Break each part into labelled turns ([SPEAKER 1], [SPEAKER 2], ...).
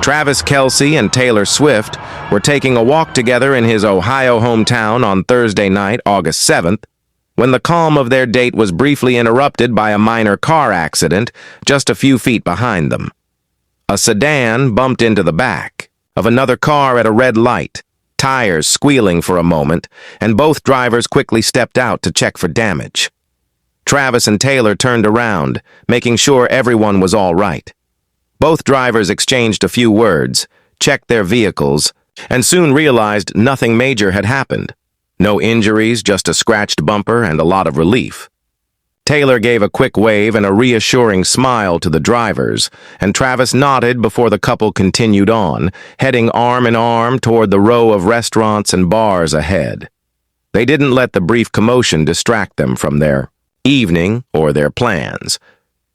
[SPEAKER 1] Travis Kelce and Taylor Swift were taking a walk together in his Ohio hometown on Thursday night, August 7th, when the calm of their date was briefly interrupted by a minor car accident just a few feet behind them. A sedan bumped into the back of another car at a red light, tires squealing for a moment, and both drivers quickly stepped out to check for damage. Travis and Taylor turned around, making sure everyone was all right. Both drivers exchanged a few words, checked their vehicles, and soon realized nothing major had happened. No injuries, just a scratched bumper and a lot of relief. Taylor gave a quick wave and a reassuring smile to the drivers, and Travis nodded before the couple continued on, heading arm in arm toward the row of restaurants and bars ahead. They didn't let the brief commotion distract them from their evening or their plans.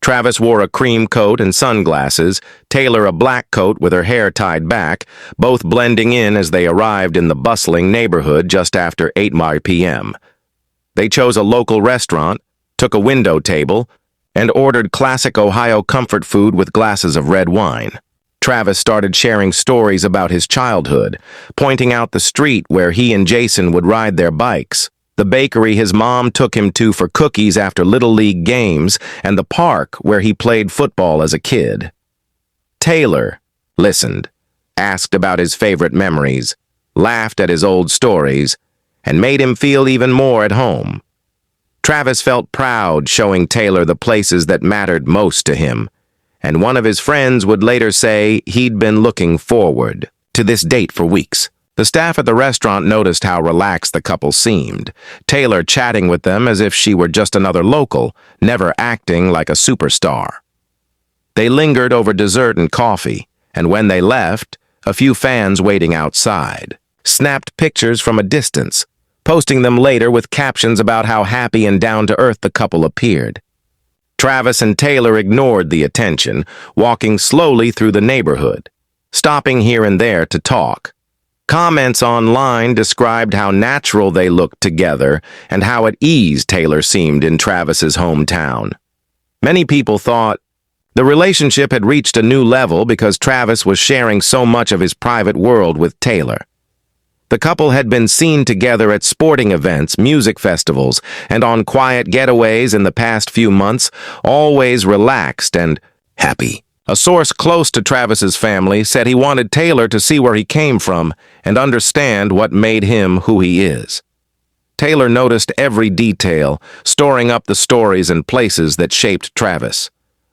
[SPEAKER 1] Travis wore a cream coat and sunglasses, Taylor a black coat with her hair tied back, both blending in as they arrived in the bustling neighborhood just after 8 p.m. They chose a local restaurant, took a window table, and ordered classic Ohio comfort food with glasses of red wine. Travis started sharing stories about his childhood, pointing out the street where he and Jason would ride their bikes, the bakery his mom took him to for cookies after Little League games, and the park where he played football as a kid. Taylor listened, asked about his favorite memories, laughed at his old stories, and made him feel even more at home. Travis felt proud showing Taylor the places that mattered most to him, and one of his friends would later say he'd been looking forward to this date for weeks. The staff at the restaurant noticed how relaxed the couple seemed, Taylor chatting with them as if she were just another local, never acting like a superstar. They lingered over dessert and coffee, and when they left, a few fans waiting outside snapped pictures from a distance, posting them later with captions about how happy and down-to-earth the couple appeared. Travis and Taylor ignored the attention, walking slowly through the neighborhood, stopping here and there to talk. Comments online described how natural they looked together and how at ease Taylor seemed in Travis's hometown. Many people thought the relationship had reached a new level because Travis was sharing so much of his private world with Taylor. The couple had been seen together at sporting events, music festivals, and on quiet getaways in the past few months, always relaxed and happy. A source close to Travis's family said he wanted Taylor to see where he came from and understand what made him who he is. Taylor noticed every detail, storing up the stories and places that shaped Travis.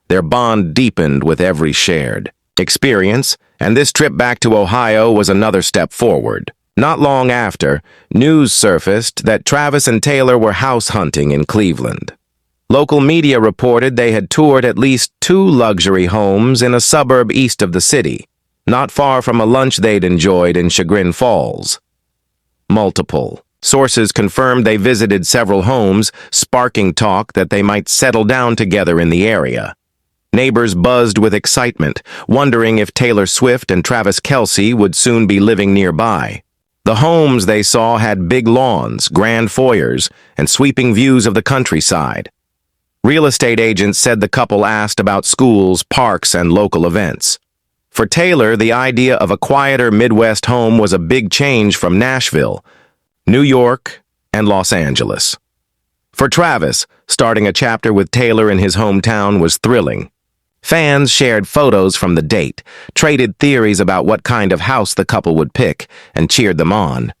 [SPEAKER 1] Their bond deepened with every shared experience, and this trip back to Ohio was another step forward. Not long after, news surfaced that Travis and Taylor were house hunting in Cleveland. Local media reported they had toured at least 2 luxury homes in a suburb east of the city, not far from a lunch they'd enjoyed in Chagrin Falls. Multiple sources confirmed they visited several homes, sparking talk that they might settle down together in the area. Neighbors buzzed with excitement, wondering if Taylor Swift and Travis Kelce would soon be living nearby. The homes they saw had big lawns, grand foyers, and sweeping views of the countryside. Real estate agents said the couple asked about schools, parks, and local events. For Taylor, the idea of a quieter Midwest home was a big change from Nashville, New York, and Los Angeles. For Travis, starting a chapter with Taylor in his hometown was thrilling. Fans shared photos from the date, traded theories about what kind of house the couple would pick, and cheered them on.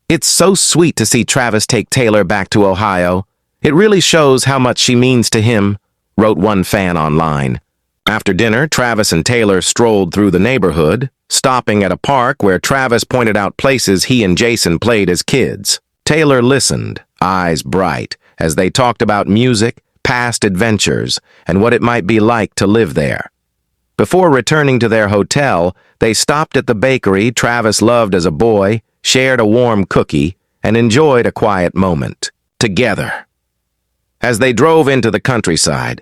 [SPEAKER 1] "It's so sweet to see Travis take Taylor back to Ohio. It really shows how much she means to him," wrote one fan online. After dinner, Travis and Taylor strolled through the neighborhood, stopping at a park where Travis pointed out places he and Jason played as kids. Taylor listened, eyes bright, as they talked about music, past adventures, and what it might be like to live there. Before returning to their hotel, they stopped at the bakery Travis loved as a boy, shared a warm cookie, and enjoyed a quiet moment together. As they drove into the countryside,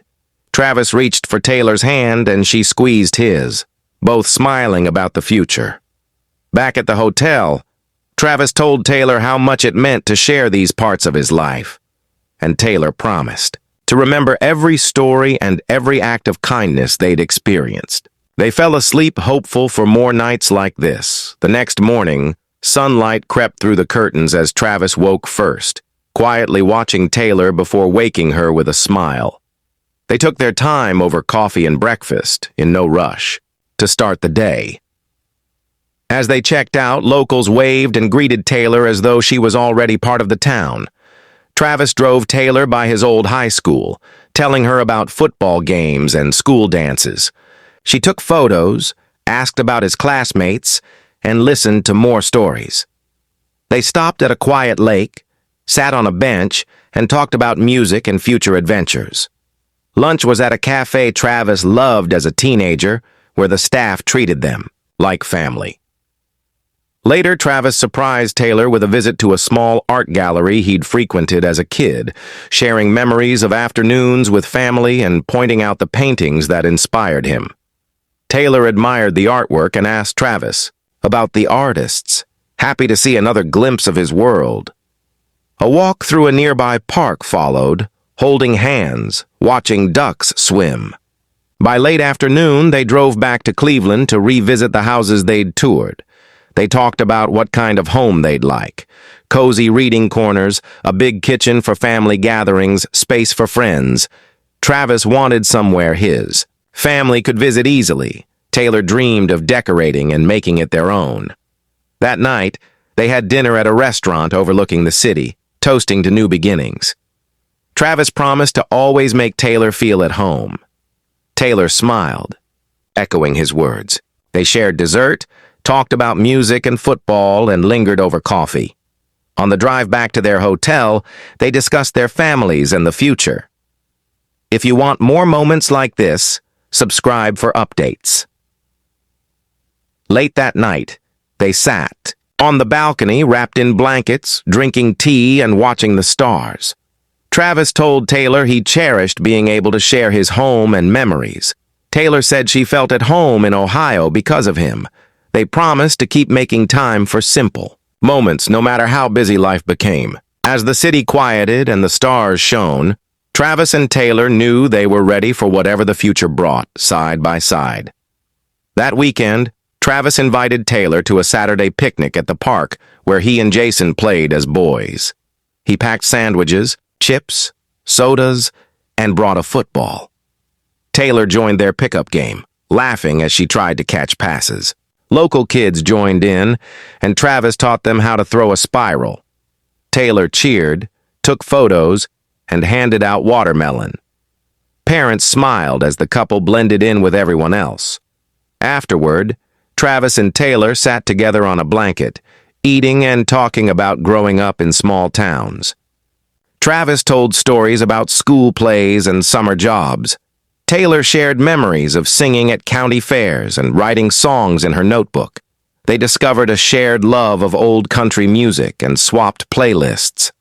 [SPEAKER 1] Travis reached for Taylor's hand and she squeezed his, both smiling about the future. Back at the hotel, Travis told Taylor how much it meant to share these parts of his life, and Taylor promised to remember every story and every act of kindness they'd experienced. They fell asleep hopeful for more nights like this. The next morning, sunlight crept through the curtains as Travis woke first, quietly watching Taylor before waking her with a smile. They took their time over coffee and breakfast, in no rush, to start the day. As they checked out, locals waved and greeted Taylor as though she was already part of the town. Travis drove Taylor by his old high school, telling her about football games and school dances. She took photos, asked about his classmates, and listened to more stories. They stopped at a quiet lake, sat on a bench, and talked about music and future adventures. Lunch was at a cafe Travis loved as a teenager, where the staff treated them like family. Later, Travis surprised Taylor with a visit to a small art gallery he'd frequented as a kid, sharing memories of afternoons with family and pointing out the paintings that inspired him. Taylor admired the artwork and asked Travis about the artists, happy to see another glimpse of his world. A walk through a nearby park followed, holding hands, watching ducks swim. By late afternoon, they drove back to Cleveland to revisit the houses they'd toured. They talked about what kind of home they'd like. Cozy reading corners, a big kitchen for family gatherings, space for friends. Travis wanted somewhere his family could visit easily. Taylor dreamed of decorating and making it their own. That night, they had dinner at a restaurant overlooking the city, toasting to new beginnings. Travis promised to always make Taylor feel at home. Taylor smiled, echoing his words. They shared dessert, talked about music and football, and lingered over coffee. On the drive back to their hotel, they discussed their families and the future. If you want more moments like this, subscribe for updates. Late that night, they sat on the balcony, wrapped in blankets, drinking tea and watching the stars. Travis told Taylor he cherished being able to share his home and memories. Taylor said she felt at home in Ohio because of him. They promised to keep making time for simple moments, no matter how busy life became. As the city quieted and the stars shone, Travis and Taylor knew they were ready for whatever the future brought, side by side. That weekend, Travis invited Taylor to a Saturday picnic at the park where he and Jason played as boys. He packed sandwiches, chips, sodas, and brought a football. Taylor joined their pickup game, laughing as she tried to catch passes. Local kids joined in, and Travis taught them how to throw a spiral. Taylor cheered, took photos, and handed out watermelon. Parents smiled as the couple blended in with everyone else. Afterward, Travis and Taylor sat together on a blanket, eating and talking about growing up in small towns. Travis told stories about school plays and summer jobs. Taylor shared memories of singing at county fairs and writing songs in her notebook. They discovered a shared love of old country music and swapped playlists.